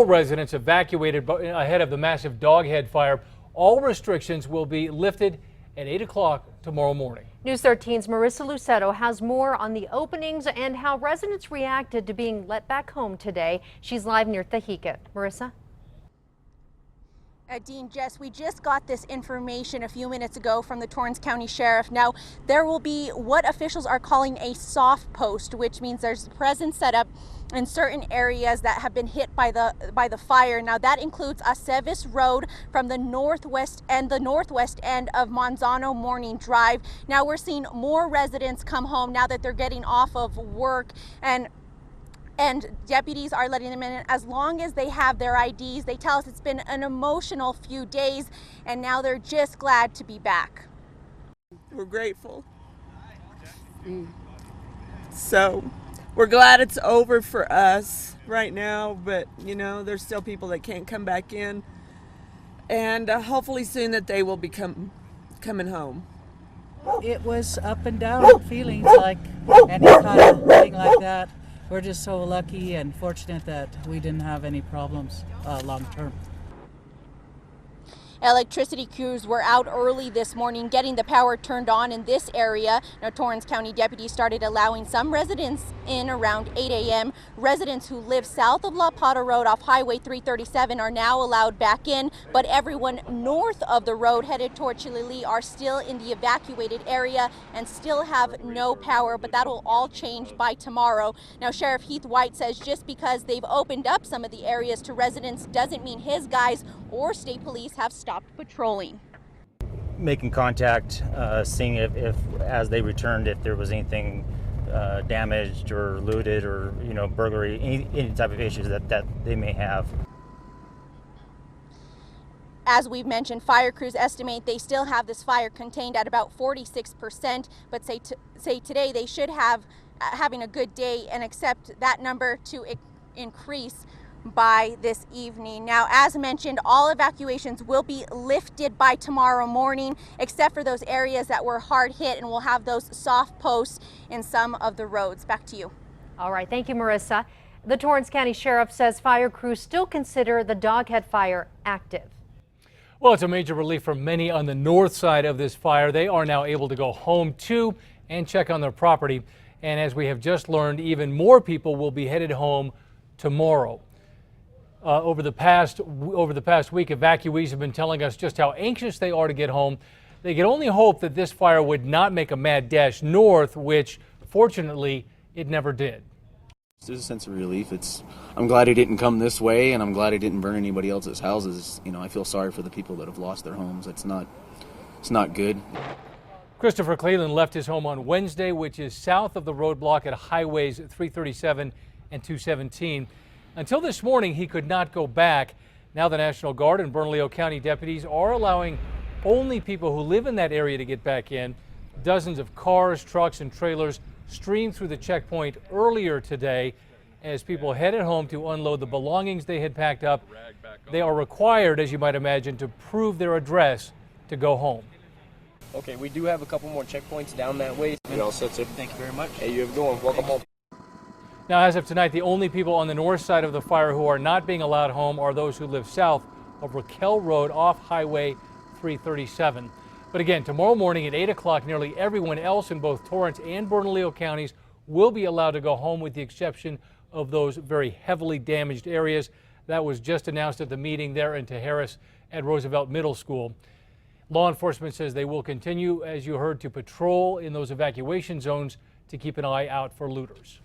all residents evacuated ahead of the massive Doghead fire. All restrictions will be lifted at 8 o'clock tomorrow morning. News 13's Marissa Lucetto has more on the openings and how residents reacted to being let back home today. She's live near Tahika. Marissa? Dean, Jess, we just got this information a few minutes ago from the Torrance County Sheriff. Now, there will be what officials are calling a soft post, which means there's presence set up in certain areas that have been hit by the fire. Now, that includes Aceves Road from the northwest end of Monzano Morning Drive. Now, we're seeing more residents come home now that they're getting off of work, and deputies are letting them in as long as they have their IDs. They tell us it's been an emotional few days, and now they're just glad to be back. We're grateful. So we're glad it's over for us right now, but you know, there's still people that can't come back in, and hopefully soon that they will be coming home. It was up and down feelings, like any kind of thing like that. We're just so lucky and fortunate that we didn't have any problems long term. Electricity crews were out early this morning getting the power turned on in this area. Now, Torrance County deputies started allowing some residents in around 8 a.m. Residents who live south of La Pata Road off Highway 337 are now allowed back in, but everyone north of the road headed toward Chilili are still in the evacuated area and still have no power, but that will all change by tomorrow. Now, Sheriff Heath White says just because they've opened up some of the areas to residents doesn't mean his guys or state police have stopped patrolling. Making contact, seeing if as they returned, if there was anything damaged or looted or burglary, any type of issues that they may have. As we've mentioned, fire crews estimate they still have this fire contained at about 46%, but say today they should have having a good day and expect that number to increase by this evening. Now, as mentioned, all evacuations will be lifted by tomorrow morning, except for those areas that were hard hit, and we'll have those soft posts in some of the roads. Back to you. All right, thank you, Marissa. The Torrance County Sheriff says fire crews still consider the Doghead fire active. Well, it's a major relief for many on the north side of this fire. They are now able to go home too and check on their property. And as we have just learned, even more people will be headed home tomorrow. Over the past week, evacuees have been telling us just how anxious they are to get home. They could only hope that this fire would not make a mad dash north, which fortunately it never did. There's a sense of relief. I'm glad it didn't come this way, and I'm glad it didn't burn anybody else's houses. I feel sorry for the people that have lost their homes. It's not good. Christopher Cleland left his home on Wednesday, which is south of the roadblock at highways 337 and 217. Until this morning, he could not go back. Now the National Guard and Bernalillo County deputies are allowing only people who live in that area to get back in. Dozens of cars, trucks, and trailers streamed through the checkpoint earlier today as people headed home to unload the belongings they had packed up. They are required, as you might imagine, to prove their address to go home. Okay, we do have a couple more checkpoints down that way. All set, sir. Thank you very much. Hey, you have a good one. Welcome home. Now, as of tonight, the only people on the north side of the fire who are not being allowed home are those who live south of Raquel Road off Highway 337. But again, tomorrow morning at 8 o'clock, nearly everyone else in both Torrance and Bernalillo counties will be allowed to go home with the exception of those very heavily damaged areas. That was just announced at the meeting there in Tijeras at Roosevelt Middle School. Law enforcement says they will continue, as you heard, to patrol in those evacuation zones to keep an eye out for looters.